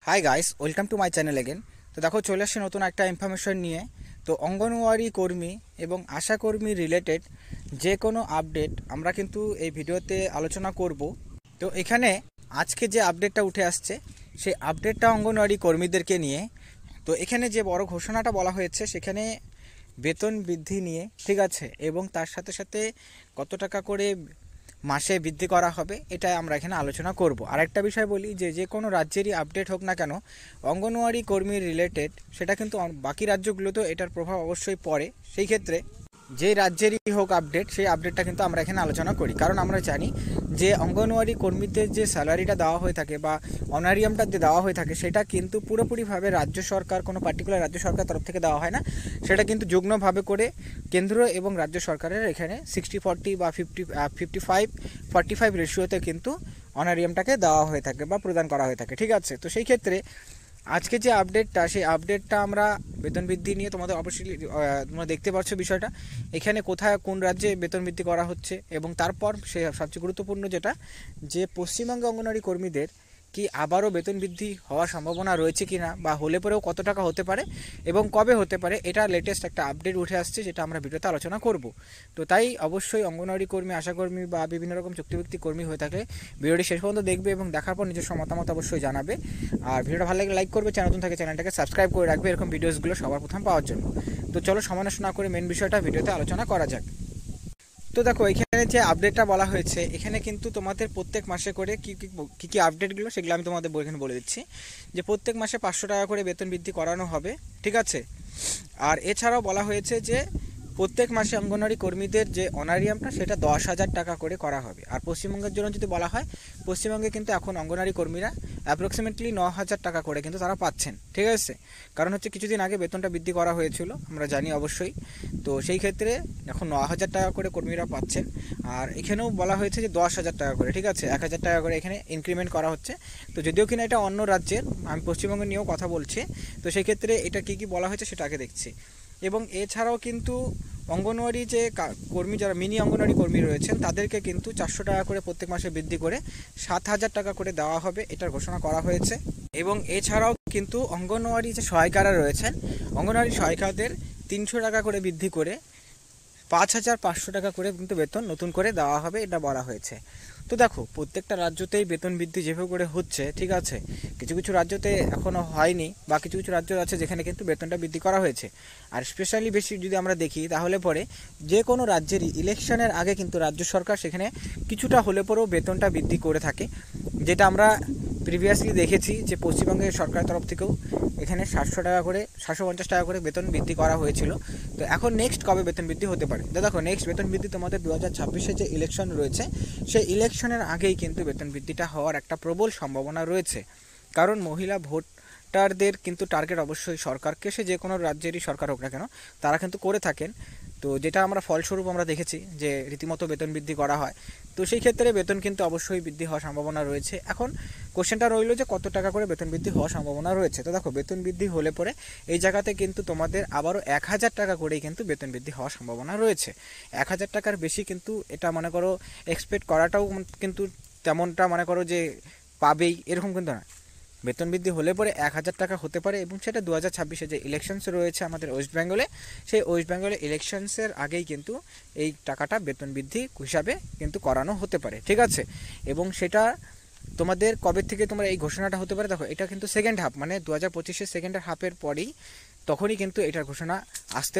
Hi guys, welcome to my channel again. তো দেখো, চলে আসছে নতুন একটা ইনফরমেশন নিয়ে। তো অঙ্গনওয়াড়ি কর্মী এবং আশাকর্মী রিলেটেড যে কোনো আপডেট আমরা কিন্তু এই ভিডিওতে আলোচনা করব। তো এখানে আজকে যে আপডেটটা উঠে আসছে সেই আপডেটটা অঙ্গনওয়াড়ি কর্মীদেরকে নিয়ে। তো এখানে যে বড় ঘোষণাটা বলা হয়েছে সেখানে বেতন বৃদ্ধি নিয়ে, ঠিক আছে, এবং তার সাথে সাথে কত টাকা করে মাসে বৃদ্ধি করা হবে এটাই আমরা এখানে আলোচনা করব। আরেকটা বিষয় বলি, যে যে কোনো রাজ্যেরই আপডেট হোক না কেন, অঙ্গনওয়াড়ি কর্মী রিলেটেড সেটা কিন্তু বাকি রাজ্যগুলোতেও এটার প্রভাব অবশ্যই পড়ে। সেই ক্ষেত্রে যে রাজ্যেরই হোক আপডেট, সেই আপডেটটা কিন্তু আমরা এখানে আলোচনা করি, কারণ আমরা জানি যে অঙ্গনওয়াড়ি কর্মীদের যে স্যালারিটা দেওয়া হয়ে থাকে বা অনারিয়ামটা যে দেওয়া হয়ে থাকে সেটা কিন্তু পুরোপুরিভাবে রাজ্য সরকার, কোনো পার্টিকুলার রাজ্য সরকার তরফ থেকে দেওয়া হয় না। সেটা কিন্তু যুগ্মভাবে করে কেন্দ্র এবং রাজ্য সরকারের এখানে 60-40 বা 55-45 রেশিওতে কিন্তু অনারিয়ামটাকে দেওয়া হয়ে থাকে বা প্রদান করা হয়ে থাকে, ঠিক আছে। তো সেই ক্ষেত্রে আজকে যে আপডেটটা, সেই আপডেটটা আমরা বেতন বৃদ্ধি নিয়ে তোমাদের অবশ্যই তোমরা দেখতে পাচ্ছ বিষয়টা এখানে কোথায় কোন রাজ্যে বেতন বৃদ্ধি করা হচ্ছে, এবং তারপর সে সবচেয়ে গুরুত্বপূর্ণ যেটা, যে পশ্চিমবঙ্গে অঙ্গনওয়াড়ি কর্মীদের কি আবারও বেতন বৃদ্ধি হওয়ার সম্ভাবনা রয়েছে কি না, বা হলে পরেও কত টাকা হতে পারে এবং কবে হতে পারে, এটা লেটেস্ট একটা আপডেট উঠে আসছে যেটা আমরা ভিডিওতে আলোচনা করব। তো তাই অবশ্যই অঙ্গনওয়াড়ি কর্মী, আশাকর্মী বা বিভিন্ন রকম চুক্তিভিত্তিক কর্মী হয়ে থাকলে ভিডিওটি শেষ পর্যন্ত দেখবে এবং দেখার পর নিজস্ব মতামত অবশ্যই জানাবে। আর ভিডিওটা ভালো লাগলে লাইক করবে, চ্যানেল নতুন থাকে চ্যানেলটাকে সাবস্ক্রাইব করে রাখবে এরকম ভিডিওসগুলো সবার প্রথম পাওয়ার জন্য। তো চলো সময় নষ্ট না করে মেন বিষয়টা ভিডিওতে আলোচনা করা যাক। তো দেখো, এখানে যে আপডেটটা বলা হয়েছে এখানে কিন্তু তোমাদের প্রত্যেক মাসে করে কী আপডেটগুলো সেগুলো আমি তোমাদের এখানে বলে দিচ্ছি। যে প্রত্যেক মাসে 500 টাকা করে বেতন বৃদ্ধি করানো হবে, ঠিক আছে। আর এছাড়াও বলা হয়েছে যে প্রত্যেক মাসে অঙ্গনওয়াড়ি কর্মীদের যে অনারিয়ামটা সেটা 10,000 টাকা করে করা হবে। আর পশ্চিমবঙ্গের জন্য যদি বলা হয়, পশ্চিমবঙ্গে কিন্তু এখন অঙ্গনওয়াড়ি কর্মীরা অ্যাপ্রক্সিমেটলি 9,000 টাকা করে কিন্তু তারা পাচ্ছেন, ঠিক আছে। কারণ হচ্ছে কিছুদিন আগে বেতনটা বৃদ্ধি করা হয়েছিল, আমরা জানি অবশ্যই। তো সেই ক্ষেত্রে এখন 9,000 টাকা করে কর্মীরা পাচ্ছেন। আর এখানেও বলা হয়েছে যে 10,000 টাকা করে, ঠিক আছে, 1,000 টাকা করে এখানে ইনক্রিমেন্ট করা হচ্ছে। তো যদিও কিনা এটা অন্য রাজ্যের, আমি পশ্চিমবঙ্গ নিয়েও কথা বলছি। তো সেই ক্ষেত্রে এটা কী কী বলা হয়েছে সেটা আগে দেখছি। এবং এছাড়াও কিন্তু অঙ্গনওয়াড়ি যে কর্মী, যারা মিনি অঙ্গনওয়াড়ি কর্মী রয়েছেন তাদেরকে কিন্তু 400 টাকা করে প্রত্যেক মাসে বৃদ্ধি করে 7,000 টাকা করে দেওয়া হবে, এটার ঘোষণা করা হয়েছে। এবং এছাড়াও কিন্তু অঙ্গনওয়াড়ি যে সহায়িকারা রয়েছেন, অঙ্গনওয়াড়ি সহায়িকাদের 300 টাকা করে বৃদ্ধি করে 5,500 টাকা করে কিন্তু বেতন নতুন করে দেওয়া হবে, এটা বলা হয়েছে। তো দেখো, প্রত্যেকটা রাজ্যতেই বেতন বৃদ্ধি যেভাবে করে হচ্ছে, ঠিক আছে, কিছু কিছু রাজ্যতে এখনও হয়নি, বা কিছু কিছু রাজ্য আছে যেখানে কিন্তু বেতনটা বৃদ্ধি করা হয়েছে। আর স্পেশালি বেশি যদি আমরা দেখি তাহলে পরে যে কোনো রাজ্যেরই ইলেকশনের আগে কিন্তু রাজ্য সরকার সেখানে কিছুটা হলে পরেও বেতনটা বৃদ্ধি করে থাকে, যেটা আমরা প্রিভিয়াসলি দেখেছি যে পশ্চিমবঙ্গের সরকারের তরফ থেকেও এখানে 700 টাকা করে, 750 টাকা করে বেতন বৃদ্ধি করা হয়েছিল। তো এখন নেক্সট কবে বেতন বৃদ্ধি হতে পারে? দেখো, নেক্সট বেতন বৃদ্ধি তোমাদের 2026-এ যে ইলেকশন রয়েছে সেই ইলেকশনের আগেই কিন্তু বেতন বৃদ্ধিটা হওয়ার একটা প্রবল সম্ভাবনা রয়েছে। কারণ মহিলা ভোটারদের কিন্তু টার্গেট অবশ্যই সরকারকে, সে যে কোনো রাজ্যেরই সরকার হোক না কেন, তারা কিন্তু করে থাকেন। তো যেটা আমরা ফলস্বরূপ আমরা দেখেছি যে রীতিমতো বেতন বৃদ্ধি করা হয়। তো সেই ক্ষেত্রে বেতন কিন্তু অবশ্যই বৃদ্ধি হওয়ার সম্ভাবনা রয়েছে। এখন কোশ্চেনটা রইল যে কত টাকা করে বেতন বৃদ্ধি হওয়ার সম্ভাবনা রয়েছে। তো দেখো, বেতন বৃদ্ধি হলে পরে এই জায়গাতে কিন্তু তোমাদের আবারও 1,000 টাকা করেই কিন্তু বেতন বৃদ্ধি হওয়ার সম্ভাবনা রয়েছে। 1,000 টাকার বেশি কিন্তু এটা মনে করো এক্সপেক্ট করাটাও কিন্তু তেমনটা মনে করো যে পাবেই এরকম কিন্তু না। বেতন বৃদ্ধি হলে পরে 1,000 টাকা হতে পারে, এবং সেটা 2026-এ যে ইলেকশনস রয়েছে আমাদের ওয়েস্ট বেঙ্গলে, সেই ওয়েস্ট বেঙ্গলে ইলেকশনসের আগেই কিন্তু এই টাকাটা বেতন বৃদ্ধি হিসাবে কিন্তু করানো হতে পারে, ঠিক আছে। এবং সেটা তোমাদের কবে থেকে তোমরা এই ঘোষণাটা হতে পারে, দেখো এটা কিন্তু সেকেন্ড হাফ, মানে 2025-এর সেকেন্ড হাফের পরেই তখনই কিন্তু এটার ঘোষণা আসতে